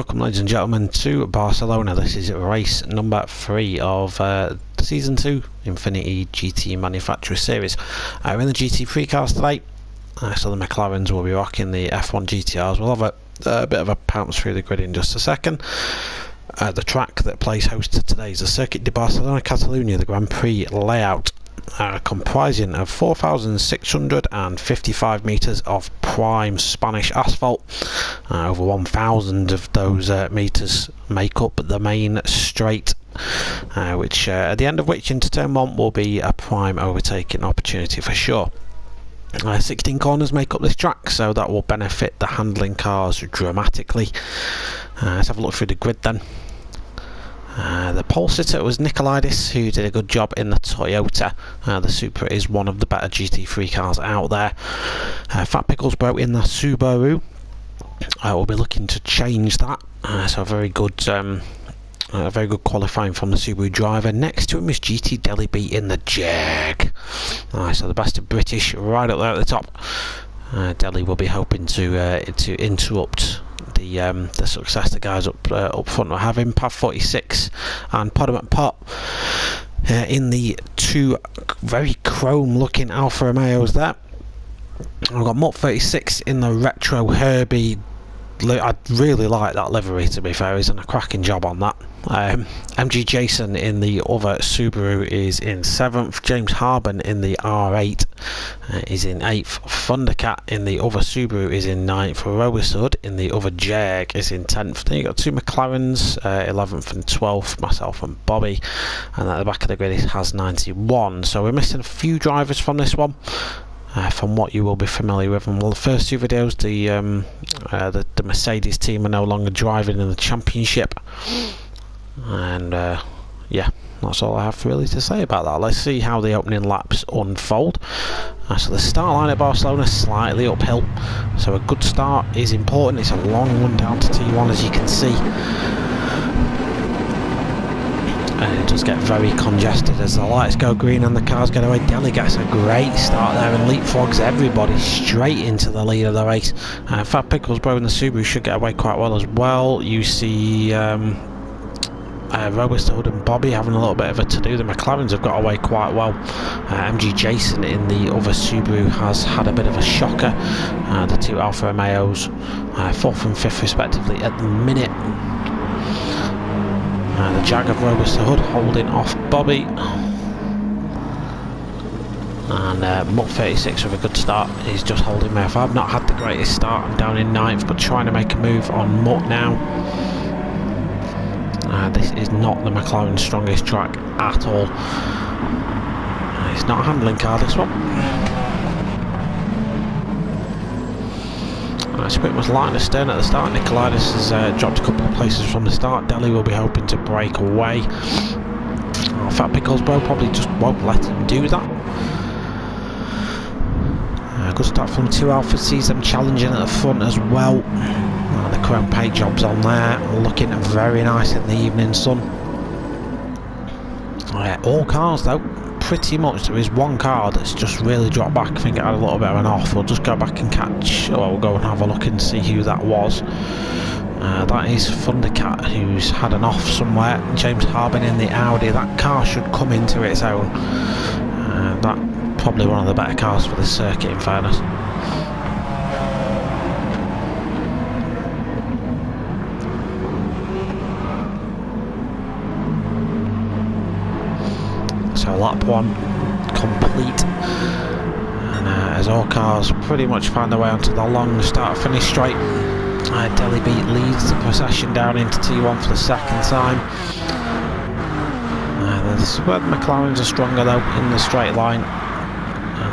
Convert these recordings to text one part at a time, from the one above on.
Welcome ladies and gentlemen to Barcelona. This is race number 3 of Season 2 Infinity GT Manufacturer Series. We're in the GT3 cars today, so the McLarens will be rocking the F1 GTRs. We'll have a bit of a pounce through the grid in just a second. The track that plays host to today is the Circuit de Barcelona Catalunya, the Grand Prix layout. Comprising of 4,655 metres of prime Spanish asphalt. Over 1,000 of those metres make up the main straight, which at the end of which into turn 1 will be a prime overtaking opportunity for sure. 16 corners make up this track, so that will benefit the handling cars dramatically. Let's have a look through the grid then. The pole sitter was Decals, who did a good job in the Toyota. The Supra is one of the better GT3 cars out there. Fat Pickles broke in the Subaru. We'll be looking to change that. So a very good qualifying from the Subaru driver. Next to him is GT Delhi B in the Jag. So the best of British right up there at the top. Delhi will be hoping to interrupt the success the guys up front are having. Path 46 and Podham at Pot in the two very chrome looking Alfa Romeos there. I've got Mutt 36 in the retro Herbie. I really like that livery, to be fair. He's done a cracking job on that. MG Jason in the other Subaru is in 7th. James Harben in the R8 is in 8th. Thundercat in the other Subaru is in 9th. Robersud in the other Jag is in 10th. Then you've got two McLarens, 11th and 12th, myself and Bobby. And at the back of the grid it has 91. So we're missing a few drivers from this one. From what you will be familiar with. And well, the first two videos, the Mercedes team are no longer driving in the championship, and yeah, that's all I have really to say about that. Let's see how the opening laps unfold. So the start line at Barcelona slightly uphill, so a good start is important. It's a long run down to T1, as you can see. And it does get very congested as the lights go green and the cars get away. Delhi gets a great start there and leapfrogs everybody straight into the lead of the race. Fat Pickles Bro and the Subaru should get away quite well as well. You see Robersud and Bobby having a little bit of a to-do. The McLarens have got away quite well. MG Jason in the other Subaru has had a bit of a shocker. The two Alfa Romeos 4th and 5th respectively at the minute. The Jag of Robersud holding off Bobby, and Mutt 36 with a good start. He's just holding me off. I've not had the greatest start. I'm down in 9th, but trying to make a move on Mutt now. This is not the McLaren's strongest track at all. It's not a handling car, this one. Sprint was light and astern at the start. Decals has dropped a couple of places from the start. Delhi will be hoping to break away. Fat Pickles Bro probably just won't let him do that. Good start from two Alphas, sees them challenging at the front as well. The chrome paint jobs on there, looking very nice in the evening sun. All cars though, pretty much. There is one car that's just really dropped back. I think it had a little bit of an off. We'll just go back and catch, well, we'll go and have a look and see who that was. That is Thundercat, who's had an off somewhere. James Harben in the Audi. That car should come into its own. That probably one of the better cars for the circuit, in fairness. So lap 1 complete, and as all cars pretty much find their way onto the long start-finish straight, Delhi B leads the procession down into T1 for the second time. The McLarens are stronger though in the straight line.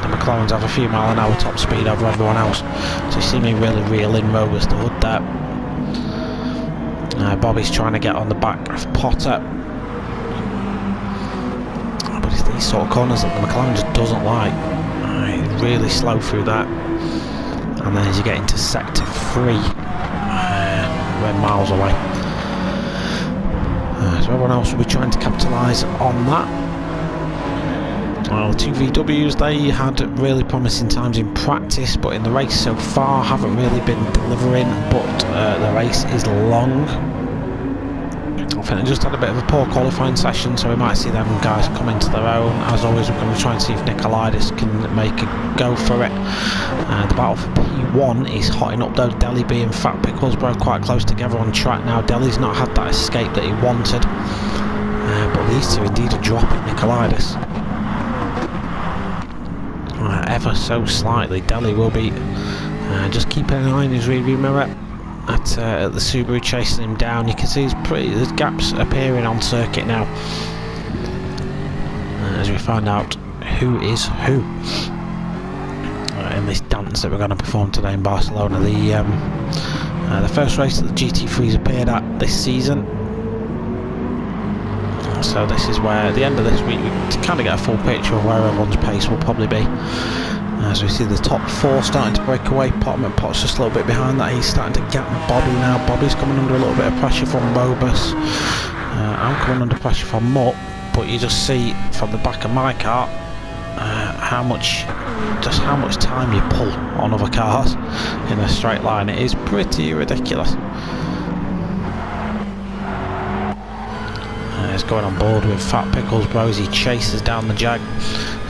The McLarens have a few mile an hour top speed over everyone else, so you see me really reel in Robersud there. Bobby's trying to get on the back of Potter. These sort of corners that the McLaren just doesn't like. Really slow through that, and then as you get into sector 3, we're miles away. So everyone else will be trying to capitalise on that. Well, the two VWs, they had really promising times in practice, but in the race so far haven't really been delivering, but the race is long. I think they just had a bit of a poor qualifying session, so we might see them guys come into their own. As always, we're going to try and see if Nicolaitis can make a go for it. The battle for P1 is hotting up though. Deli B and Fat Pickles both quite close together on track now. Deli's not had that escape that he wanted, but these two indeed are dropping Nicolaitis. Ever so slightly. Deli will be just keeping an eye on his rearview mirror at the Subaru chasing him down. You can see there's gaps appearing on circuit now as we find out who is who in this dance that we're going to perform today in Barcelona. The first race that the GT3's appeared at this season. So this is where at the end of this week we kind of get a full picture of where everyone's pace will probably be. As we see the top four starting to break away. Pot's just a little bit behind that. He's starting to gap Bobby now. Bobby's coming under a little bit of pressure from Robus. I'm coming under pressure from Mutt, but you just see from the back of my car how much time you pull on other cars in a straight line. It is pretty ridiculous. He's going on board with Fat Pickles Bros. He chases down the Jag.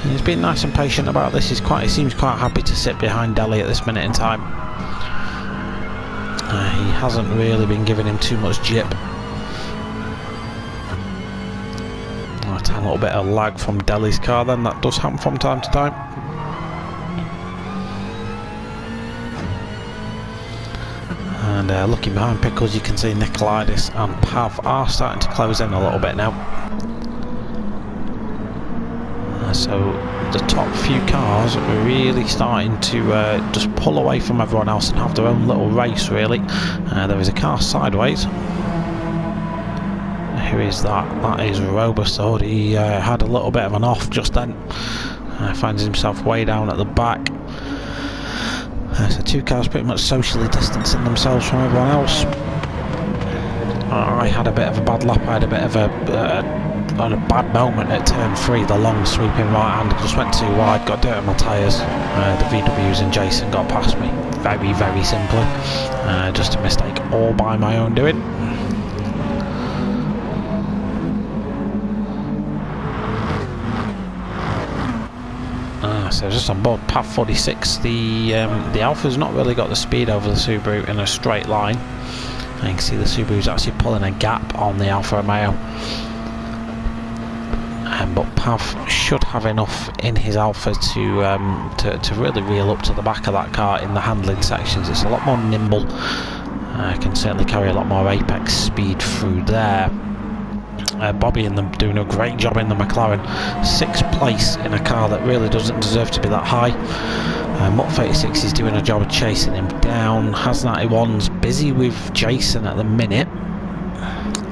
He's been nice and patient about this. He seems quite happy to sit behind Deli at this minute in time. He hasn't really been giving him too much jip. A little bit of lag from Deli's car then. That does happen from time to time. And looking behind Pickles, you can see Nicolaitis and Pav are starting to close in a little bit now. So the top few cars are really starting to just pull away from everyone else and have their own little race really. There is a car sideways. Who is that? That is Robust. He had a little bit of an off just then. Finds himself way down at the back. So two cars pretty much socially distancing themselves from everyone else. I had a bit of a bad lap. I had a bit of a bad moment at turn 3. The long sweeping right hand just went too wide, got dirt on my tyres. The VWs and Jason got past me very, very simply. Just a mistake all by my own doing. So just on board Path 46, the Alpha's not really got the speed over the Subaru in a straight line. And you can see the Subaru's actually pulling a gap on the Alfa Romeo. But Pav should have enough in his Alpha to really reel up to the back of that car in the handling sections. It's a lot more nimble. Can certainly carry a lot more apex speed through there. Bobby and them doing a great job in the McLaren. 6th place in a car that really doesn't deserve to be that high. Mutt 36 is doing a job of chasing him down. Has 91's busy with Jason at the minute.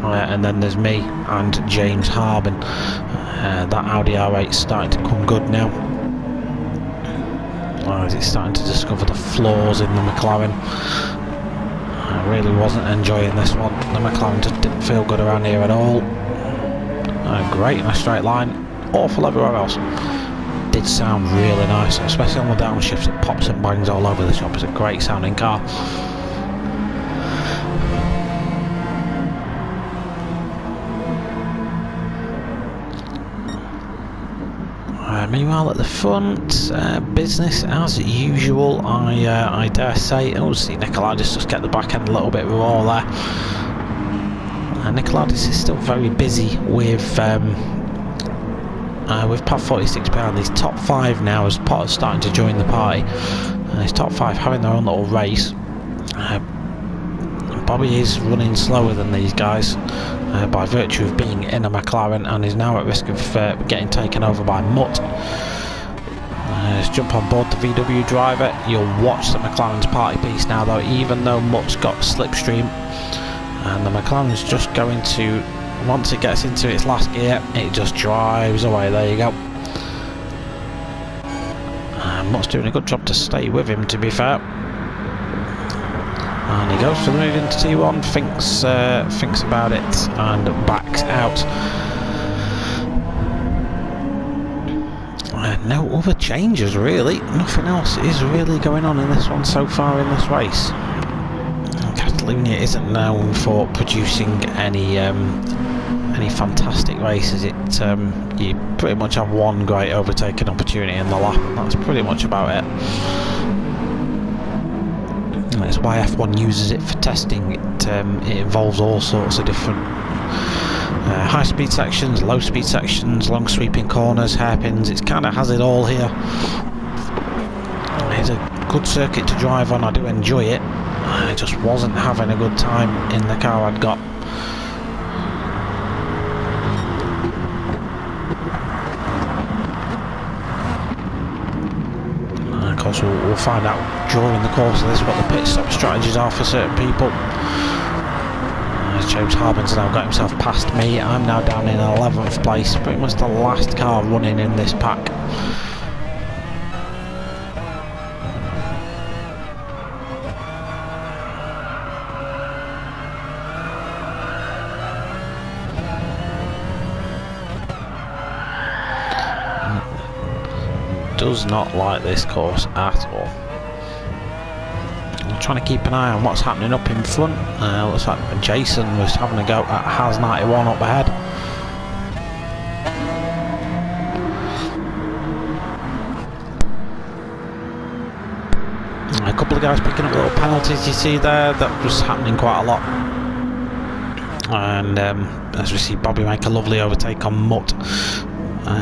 And then there's me and James Harbin. That Audi R8 is starting to come good now. As it's starting to discover the flaws in the McLaren. I really wasn't enjoying this one. The McLaren just didn't feel good around here at all. Great in a straight line, awful everywhere else. Did sound really nice, especially on the downshifts. It pops and bangs all over the shop. It's a great sounding car. Meanwhile at the front, business as usual, I dare say. Oh, see Nicolaitis just get the back end a little bit raw there. Nicolaitis is still very busy with Path 46 behind. These top 5 now as Potter's starting to join the party. These top 5 having their own little race. Bobby is running slower than these guys by virtue of being in a McLaren and is now at risk of getting taken over by Mutt. Let's jump on board the VW driver. You'll watch the McLaren's party piece now though, even though Mutt's got slipstream. And the McLaren's just going to, once it gets into its last gear, it just drives away. There you go. Mutt's doing a good job to stay with him, to be fair. And he goes for the move into T1, thinks about it and backs out. no other changes really. Nothing else is really going on in this one so far in this race. Catalunya isn't known for producing any fantastic races. You pretty much have one great overtaking opportunity in the lap, and that's pretty much about it. And that's why F1 uses it for testing. It involves all sorts of different high speed sections, low speed sections, long sweeping corners, hairpins. It kind of has it all here. It's a good circuit to drive on. I do enjoy it. I just wasn't having a good time in the car I'd got. And of course we'll find out during the course of this what the pit stop strategies are for certain people. James Harbin's now got himself past me. I'm now down in 11th place, pretty much the last car running in this pack. Does not like this course at all. I'm trying to keep an eye on what's happening up in front. Looks like Jason was having a go at Has 91 up ahead. A couple of guys picking up little penalties you see there. That was happening quite a lot. And as we see Bobby make a lovely overtake on Mutt.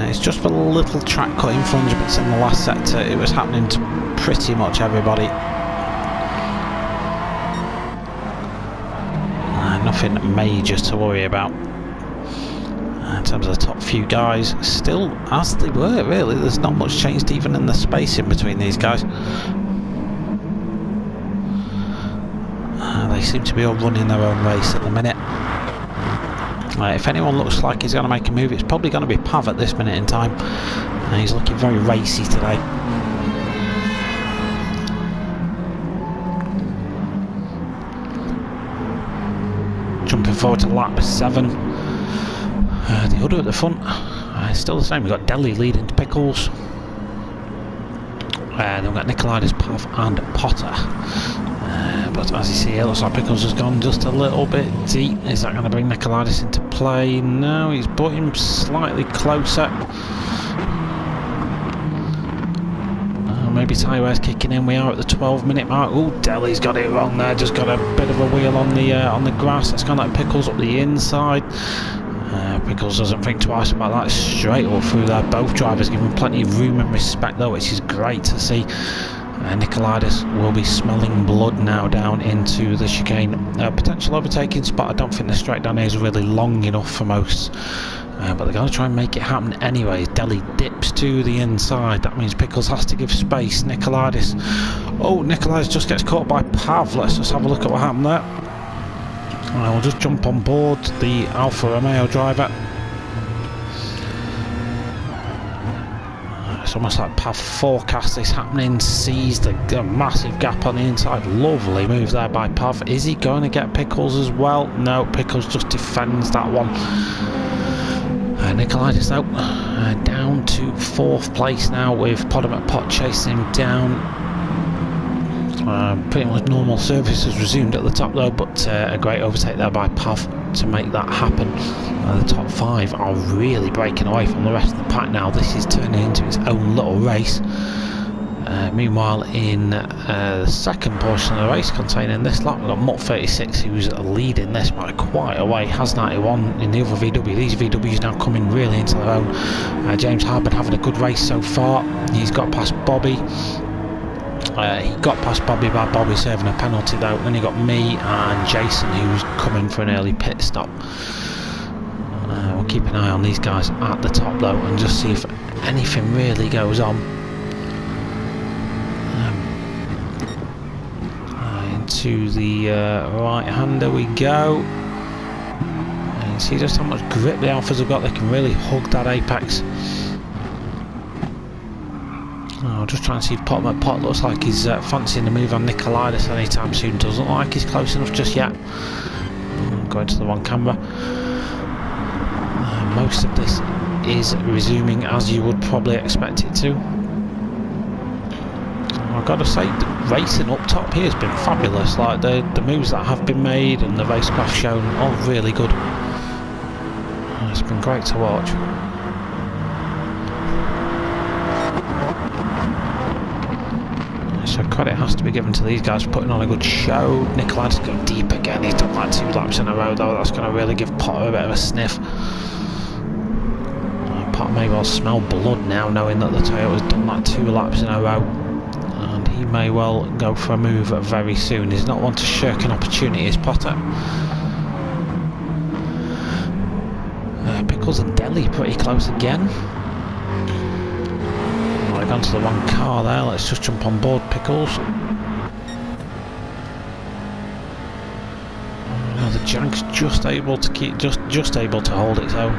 It's just for little track cut infringements in the last sector. It was happening to pretty much everybody. Nothing major to worry about in terms of the top few guys. Still as they were really. There's not much changed even in the space in between these guys. They seem to be all running their own race at the minute. If anyone looks like he's going to make a move, it's probably going to be Pav at this minute in time. He's looking very racy today. Jumping forward to lap 7. The order at the front still the same. We've got Deli leading to Pickles. Then we've got Nicolaitis, Pav and Potter. But as you see here, looks like Pickles has gone just a little bit deep. Is that going to bring Nicolaitis into play? No, he's brought him slightly closer. Maybe tyre wear's kicking in. We are at the 12-minute mark. Oh, Deli's got it wrong there. Just got a bit of a wheel on the grass. It's kind of like Pickles up the inside. Pickles doesn't think twice about that. Straight up through there. Both drivers giving plenty of room and respect though, which is great to see. Nicolaitis will be smelling blood now down into the chicane. Potential overtaking spot. I don't think the straight down here is really long enough for most. But they're going to try and make it happen anyway. Deli dips to the inside. That means Pickles has to give space. Nicolaitis. Oh, Nicolaitis just gets caught by Pav. Let's just have a look at what happened there. We'll just jump on board the Alfa Romeo driver. It's almost like Pav forecast this happening, sees the massive gap on the inside. Lovely move there by Pav. Is he going to get Pickles as well? No, Pickles just defends that one. Nicolaitis though, down to 4th place now with Podomat Pot chasing him down. Pretty much normal service has resumed at the top though, but a great overtake there by Pav to make that happen. The top 5 are really breaking away from the rest of the pack now. This is turning into its own little race. Meanwhile, in the second portion of the race containing this lap, we've got Mutt 36 who's leading this by quite a way. Has 91 in the other VW. These VWs now coming really into their own. James Harbin having a good race so far. He's got past Bobby. He got past Bobby by Bobby serving a penalty though. Then he got me and Jason who's coming for an early pit stop. We'll keep an eye on these guys at the top though and just see if anything really goes on. Into the right-hander we go. And you see just how much grip the Alphas have got. They can really hug that apex. I'll just try and see if Pot looks like he's fancying the move on Nicolaitis anytime soon. Doesn't look like he's close enough just yet. Going to the wrong camera. Most of this is resuming as you would probably expect it to. I've got to say, the racing up top here has been fabulous. Like the moves that have been made and the racecraft shown, all really good. It's been great to watch. So credit has to be given to these guys for putting on a good show. Nicolaitis go deep again. He's done like 2 laps in a row though. That's going to really give Potter a bit of a sniff. Potter may well smell blood now, knowing that the Toyota's done that 2 laps in a row. And he may well go for a move very soon. He's not one to shirk an opportunity, is Potter. Pickles and Deli pretty close again. I've gone to the wrong car there. Let's just jump on board, Pickles. The Jag's just able to keep, just able to hold its own.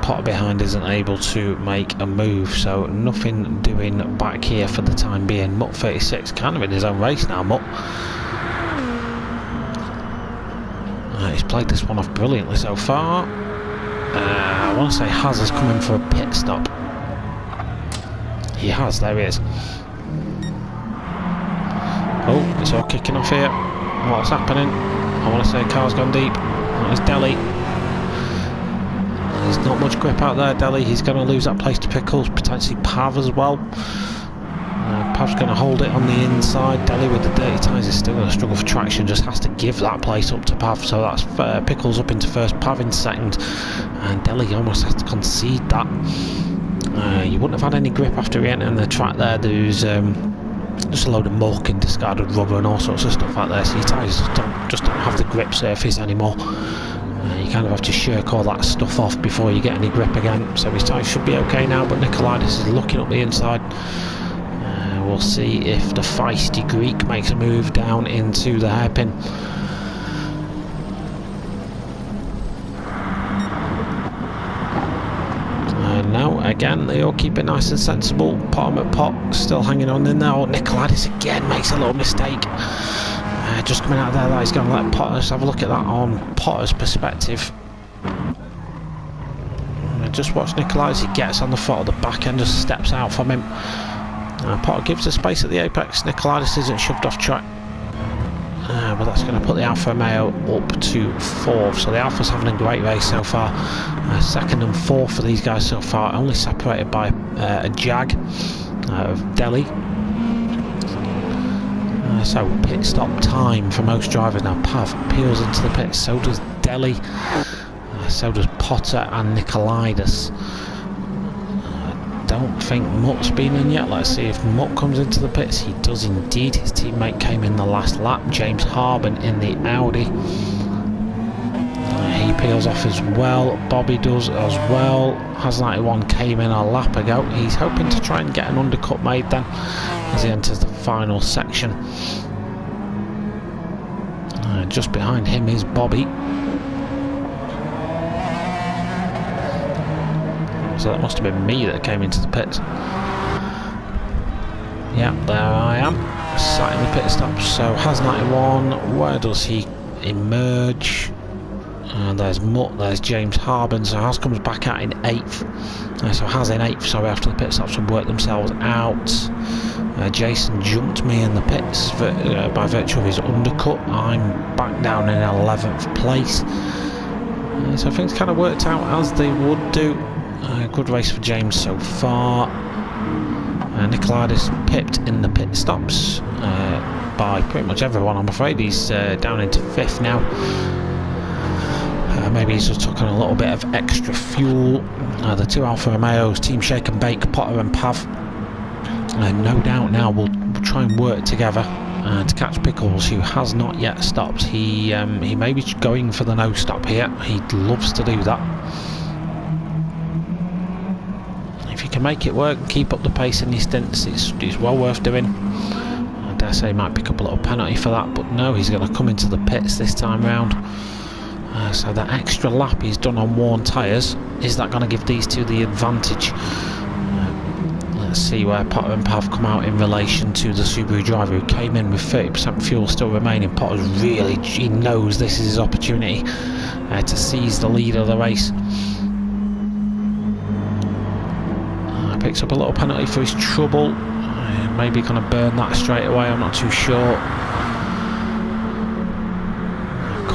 Potter behind isn't able to make a move, so nothing doing back here for the time being. Mutt 36 kind of in his own race now. Mutt. He's played this one off brilliantly so far. I want to say Haz has come in for a pit stop. He has, there he is. Oh, it's all kicking off here. What's happening? I want to say car's gone deep. That is Deli. There's not much grip out there, Deli. He's going to lose that place to Pickles, potentially Pav as well. Pav's going to hold it on the inside. Deli with the dirty tyres is still going to struggle for traction, just has to give that place up to Pav. So that's Pickles up into first, Pav in second, and Deli almost has to concede that. You wouldn't have had any grip after re-entering the track there. There's just a load of muck and discarded rubber and all sorts of stuff out there, so your tyres just don't have the grip surface anymore. You kind of have to shirk all that stuff off before you get any grip again. So his tyres should be okay now, but Nicolaitis is looking up the inside. We'll see if the feisty Greek makes a move down into the hairpin. And now again they all keep it nice and sensible. Potter McPot still hanging on in there. Oh, Nicolaitis again makes a little mistake. Just coming out of there, that he's going to let Potter. Let's have a look at that on Potter's perspective. Just watch Nicolaitis. He gets on the foot of the back end, just steps out from him. Potter gives the space at the apex. Nicolaitis isn't shoved off track, but that's going to put the Alfa Romeo up to 4th. So the Alfa's having a great race so far. 2nd and 4th for these guys so far, only separated by a Jag of Deli. So pit stop time for most drivers now. Pav peels into the pits, so does Deli, so does Potter and Nicolaitis. Don't think Mutt's been in yet. Let's see if Mutt comes into the pits. He does indeed. His teammate came in the last lap. James Harben in the Audi. He peels off as well. Bobby does as well. Has91 came in a lap ago. He's hoping to try and get an undercut made then as he enters the final section. Just behind him is Bobby. So that must have been me that came into the pits. Yeah, there I am, sat in the pit stop. So Has91, where does he emerge? There's Mutt, there's James Harben. So Has comes back out in 8th. So Has in 8th, sorry, after the pit stops and work themselves out. Jason jumped me in the pits by virtue of his undercut. I'm back down in 11th place. So things kind of worked out as they would do. Good race for James so far. Nicolaitis pipped in the pit stops by pretty much everyone. I'm afraid he's down into 5th now. Maybe he's just taken a little bit of extra fuel. The 2 Alfa Romeos, Team Shake and Bake, Potter and Pav. No doubt now we'll try and work together to catch Pickles, who has not yet stopped. He may be going for the no stop here. He loves to do that. If you can make it work and keep up the pace in these stints, it's well worth doing. I dare say he might pick up a little penalty for that, but no, he's going to come into the pits this time round. So that extra lap he's done on worn tyres, is that going to give these two the advantage? Let's see where Potter and Pav come out in relation to the Subaru driver who came in with 30% fuel still remaining. Potter's really, he knows this is his opportunity to seize the lead of the race. Picks up a little penalty for his trouble. Maybe going to burn that straight away, I'm not too sure.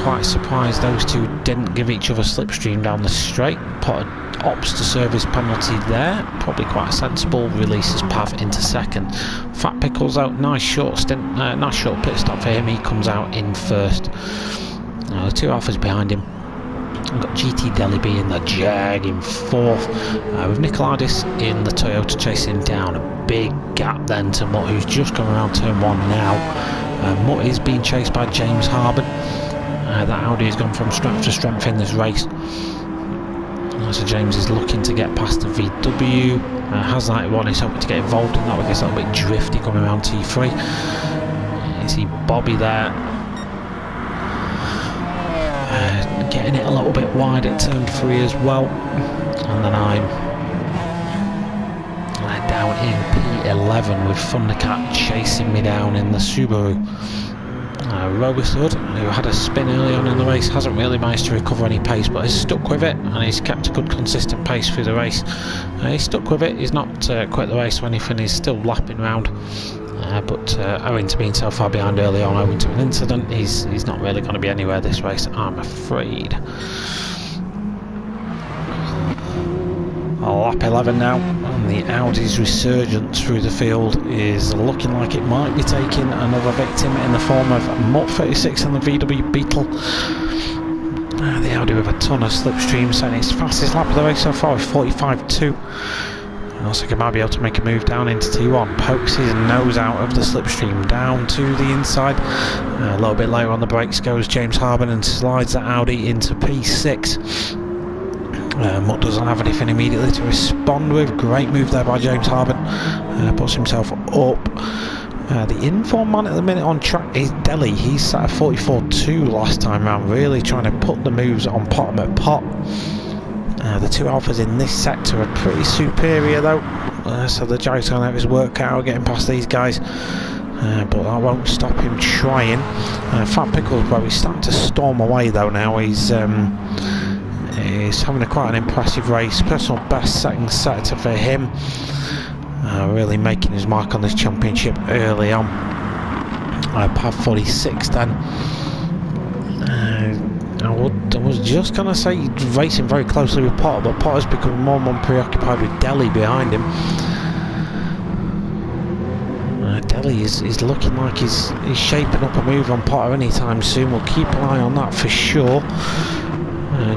Quite surprised those two didn't give each other slipstream down the straight. Potter opts to serve his penalty there. Probably quite sensible. Releases Pav into second. Fat Pickles out. Nice short stint. Nice short pit stop for him. He comes out in first. The two Alphas behind him. We've got GT Deli B in the Jag in fourth. With Nicoladis in the Toyota chasing down. A big gap then to Mutt, who's just come around turn one now. Mutt is being chased by James Harben. That Audi has gone from strength to strength in this race. So James is looking to get past the VW. Has 91, he's hoping to get involved in that. It's a little bit drifty coming around T3. You see Bobby there. Getting it a little bit wide at turn 3 as well. And then I'm down in P11 with Thundercat chasing me down in the Subaru. Robust Hood, who had a spin early on in the race, hasn't really managed to recover any pace, but has stuck with it and he's kept a good consistent pace through the race. He's stuck with it, he's not quit the race or anything, he's still lapping round, but owing to being so far behind early on, owing to an incident, he's not really going to be anywhere this race, I'm afraid. Lap 11 now, and the Audi's resurgence through the field is looking like it might be taking another victim in the form of Mutt 36 and the VW Beetle. The Audi with a ton of slipstream, setting its fastest lap of the race so far with 45.2. Looks like it might be able to make a move down into T1. Pokes his nose out of the slipstream down to the inside. A little bit later on the brakes goes James Harben and slides that Audi into P6. Mutt doesn't have anything immediately to respond with. Great move there by James Harben. Puts himself up. The inform man at the minute on track is Deli. He's sat at 44.2 last time round, really trying to put the moves on Potter at pot. The two Alphas in this sector are pretty superior though, so the Jag's going to have his work out getting past these guys. But that won't stop him trying. Fat Pickles, well, he's starting to storm away though now. He's having quite an impressive race. Personal best second sector for him. Really making his mark on this championship early on. Pav 46 then. I was just going to say he's racing very closely with Potter, but Potter's becoming more and more preoccupied with Deli behind him. Deli is looking like he's shaping up a move on Potter anytime soon. We'll keep an eye on that for sure.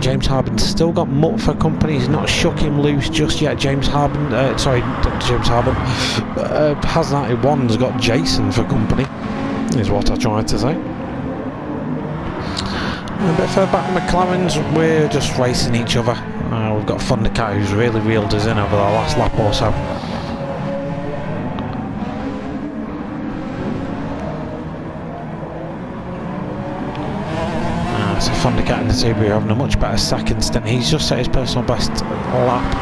James Harben's still got Mutt for company. He's not shook him loose just yet. James Harben, has 91's got Jason for company, is what I tried to say. A bit further back, McLaren's, we're just racing each other. We've got Thundercat who's really reeled us in over the last lap or so. So Thundercat and the Subaru are having a much better second stint. He's just set his personal best lap.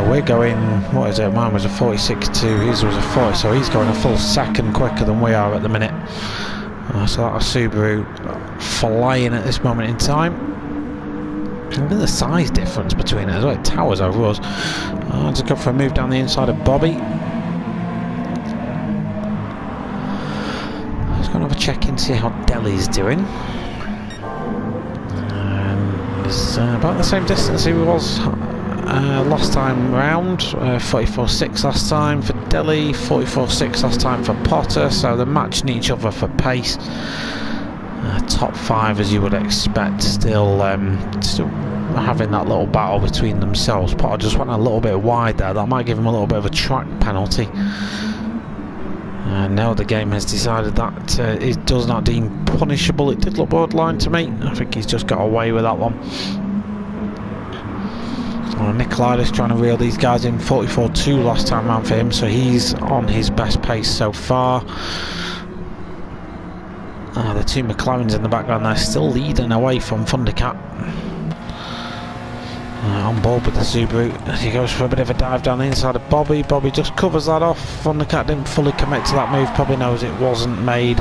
We're going, what is it, mine was a 46.2, his was a 40, so he's going a full second quicker than we are at the minute. So that's Subaru flying at this moment in time. Look at the size difference between it as well, it towers over us. Just go for a move down the inside of Bobby. Just going to have a check in, see how Deli's doing. He's about the same distance he was last time round, 44.6 last time for Deli, 44.6 last time for Potter, so they're matching each other for pace. Top 5 as you would expect, still having that little battle between themselves. Potter just went a little bit wide there, that might give him a little bit of a track penalty. Now the game has decided that it does not deem punishable. It did look borderline to me. I think he's just got away with that one. Nicoladis trying to reel these guys in, 44.2 last time round for him, so he's on his best pace so far. The two McLarens in the background there still leading away from Thundercat. On board with the Subaru as he goes for a bit of a dive down the inside of Bobby. Bobby just covers that off. Thundercat didn't fully commit to that move, probably knows it wasn't made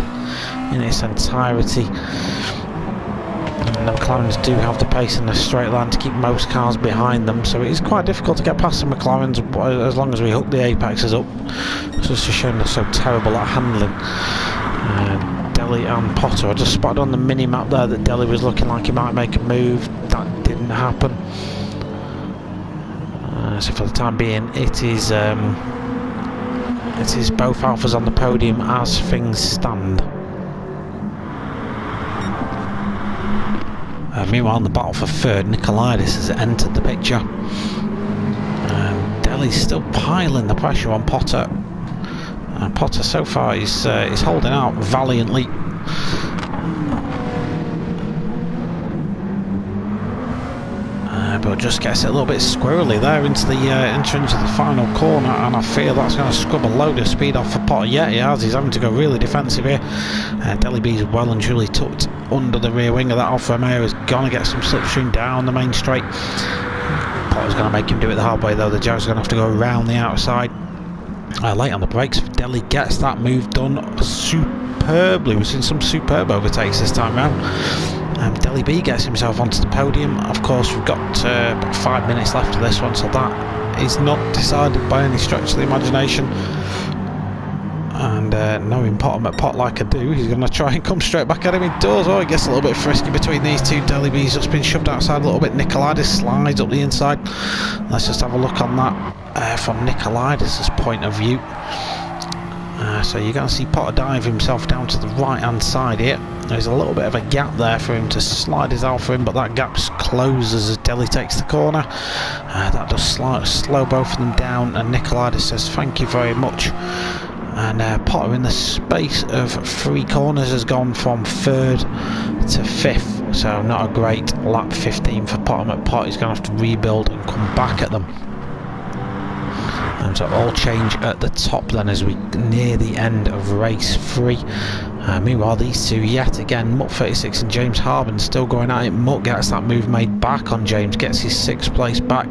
in its entirety. And the McLarens do have the pace in a straight line to keep most cars behind them, so it is quite difficult to get past the McLarens as long as we hook the apexes up. It's just a shame they're so terrible at handling. Delhi and Potter, I just spotted on the mini map there that Delhi was looking like he might make a move. That didn't happen. So for the time being, it is both Alphas on the podium as things stand. Meanwhile, in the battle for third, Nikolaitis has entered the picture. Delhi's still piling the pressure on Potter. Potter so far is holding out valiantly. But just gets it a little bit squirrely there into the entrance of the final corner, and I fear that's going to scrub a load of speed off for Potter. Yeah, he has. He's having to go really defensive here. Delhi B's well and truly tucked under the rear wing of that Alfa Romeo. Is going to get some slipstream down the main straight. Potter's going to make him do it the hard way though. The Jaguar's going to have to go around the outside. Late on the brakes, Delhi gets that move done superbly. We've seen some superb overtakes this time round. Delhi B gets himself onto the podium. Of course, we've got about 5 minutes left of this one, so that is not decided by any stretch of the imagination. And knowing Pot like I do, he's going to try and come straight back at him. He does. Oh, he gets a little bit frisky between these two. Delhi B's just been shoved outside a little bit. Nikolaitis slides up the inside. Let's just have a look on that from Nikolaitis' point of view. So you're going to see Potter dive himself down to the right hand side here. There's a little bit of a gap there for him to slide his Alfa in, but that gap closes as Delhi takes the corner. That does slow both of them down, and Nikolaitis says thank you very much. And Potter, in the space of 3 corners, has gone from 3rd to 5th, so not a great lap 15 for Potter. Potter's going to have to rebuild and come back at them. So all change at the top then as we near the end of race 3. Meanwhile, these two yet again, Mutt 36 and James Harbin, still going at it. Mutt gets that move made back on James, gets his 6th place back.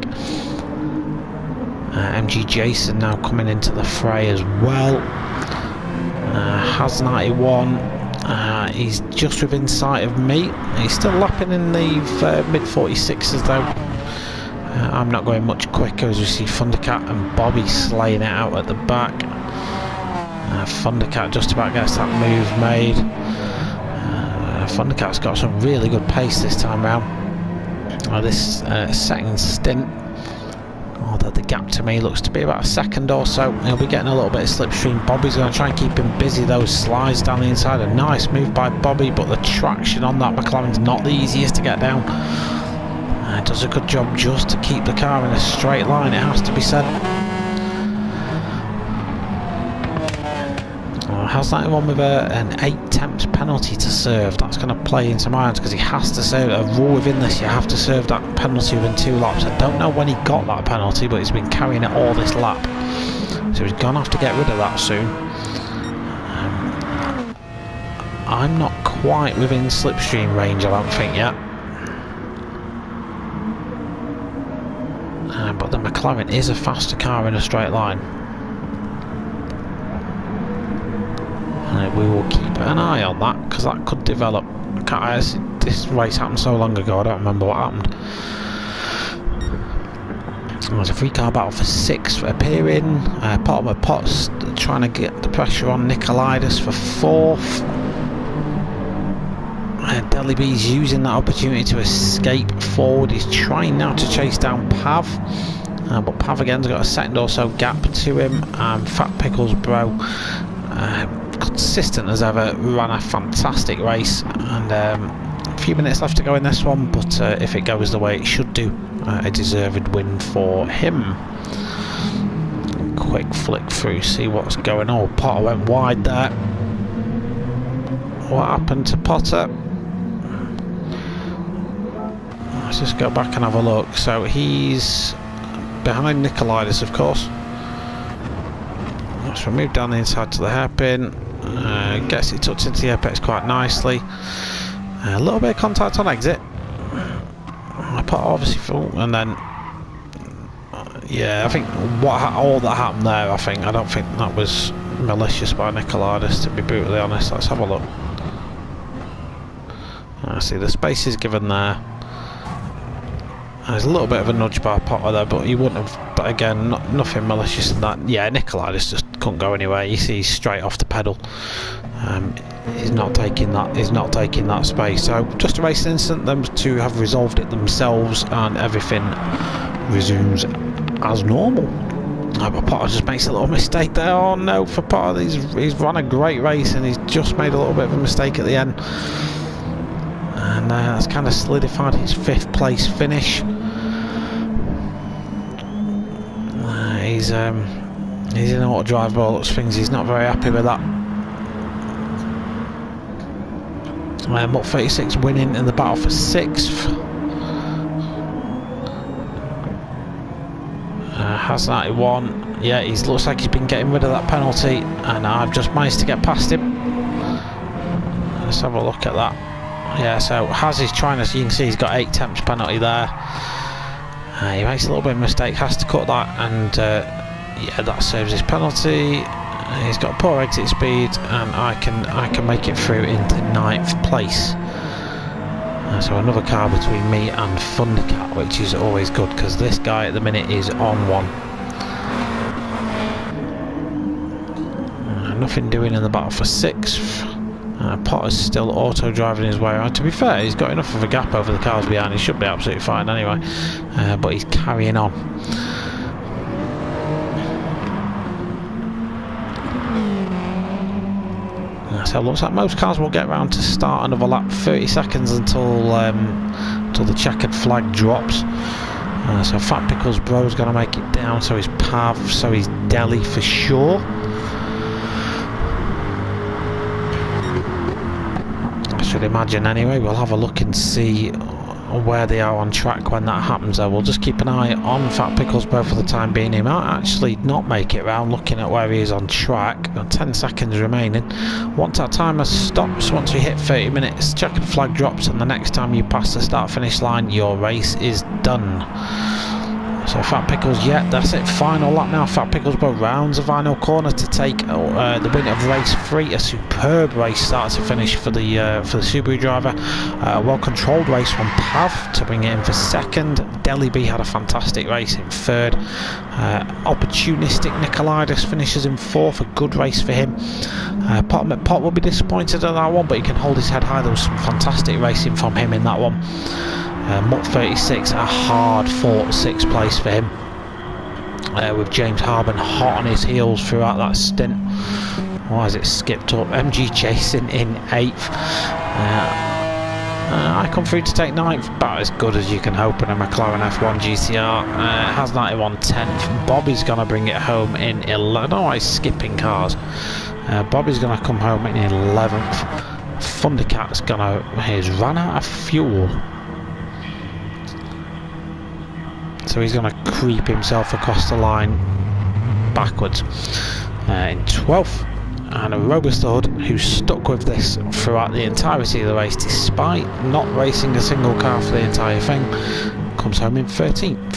MG Jason now coming into the fray as well. Has 91. He's just within sight of me. He's still lapping in the mid 46s though. I'm not going much quicker as we see Thundercat and Bobby slaying it out at the back. Thundercat just about gets that move made. Thundercat's got some really good pace this time round. This second stint, although the gap to me looks to be about a second or so, he'll be getting a little bit of slipstream. Bobby's going to try and keep him busy. Those slides down the inside, a nice move by Bobby, but the traction on that McLaren's not the easiest to get down. Does a good job just to keep the car in a straight line, it has to be said. Has that one with an 8 temps penalty to serve? That's going to play into my hands because he has to serve a rule within this. You have to serve that penalty within 2 laps. I don't know when he got that penalty, but he's been carrying it all this lap, so he's going to have to get rid of that soon. I'm not quite within slipstream range, I don't think yet. But the McLaren is a faster car in a straight line. And we will keep an eye on that because that could develop. This race happened so long ago, I don't remember what happened. There's a 3-car battle for 6th appearing. Potts trying to get the pressure on Nikolaitis for 4th. Delhi B's using that opportunity to escape forward. He's trying now to chase down Pav, but Pav again's got a second or so gap to him. Fat Pickles Bro, consistent as ever, ran a fantastic race, and a few minutes left to go in this one, but if it goes the way it should do, a deserved win for him. Quick flick through, see what's going on. Potter went wide there. What happened to Potter? Let's just go back and have a look. So he's behind Nikolaitis, of course. Let's remove down the inside to the hairpin. Gets it tucked into the apex quite nicely. A little bit of contact on exit. obviously full, and then yeah, I think all that happened there, I don't think that was malicious by Decals, to be brutally honest. Let's have a look. I see the space is given there. There's a little bit of a nudge by Potter there, but he wouldn't have. But again, nothing malicious in that. Yeah, Decals just couldn't go anywhere. You see, he's straight off the pedal. He's not taking that. He's not taking that space. So just a racing incident. Them two have resolved it themselves, and everything resumes as normal. But Potter just makes a little mistake there. Oh no, for Potter, he's run a great race, and he's just made a little bit of a mistake at the end. And that's kind of solidified his 5th place finish. He's in auto drive by looks things. He's not very happy with that. Mutt 36 winning in the battle for 6th. Has 91. Yeah, he looks like he's been getting rid of that penalty, and I've just managed to get past him. Let's have a look at that. Yeah, so Has is trying to, you can see he's got 8 temps penalty there. He makes a little bit of a mistake, has to cut that, and yeah, that saves his penalty. He's got poor exit speed, and I can make it through into 9th place. So another car between me and Thundercat, which is always good because this guy at the minute is on one. Nothing doing in the battle for 6th. Potter's still auto driving his way around. To be fair, he's got enough of a gap over the cars behind. He should be absolutely fine anyway, but he's carrying on. So it looks like most cars will get round to start another lap. 30 seconds until the checkered flag drops. So Fat Pickles Bro's going to make it down. So he's Pav. So he's Delhi for sure. I should imagine anyway. We'll have a look and see where they are on track when that happens. Though we'll just keep an eye on Fat Pickles Bro for the time being. He might actually not make it round, looking at where he is on track. Got 10 seconds remaining. Once that timer stops, once we hit 30 minutes, checkered flag drops, and the next time you pass the start finish line, your race is done. So Fat Pickles, yeah, that's it. Final lap now. Fat Pickles Bro rounds the final corner to take the win of race 3. A superb race start to finish for the Subaru driver. Well controlled race from Pav to bring it in for 2nd. Deli B had a fantastic race in 3rd. Opportunistic Decals finishes in 4th. A good race for him. Pot will be disappointed at that one, but he can hold his head high. There was some fantastic racing from him in that one. Mutt 36, a hard fought 6th place for him, with James Harben hot on his heels throughout that stint. Why has it skipped up? MG Chasing in 8th. I come through to take 9th, about as good as you can hope in a McLaren F1 GTR. Has 91 10th. Bobby's going to bring it home in 11th. I don't know why he's skipping cars. Bobby's going to come home in 11th. Thundercat's he's run out of fuel. So he's going to creep himself across the line backwards. In 12th, and a Robusta Hood, who's stuck with this throughout the entirety of the race despite not racing a single car for the entire thing, comes home in 13th.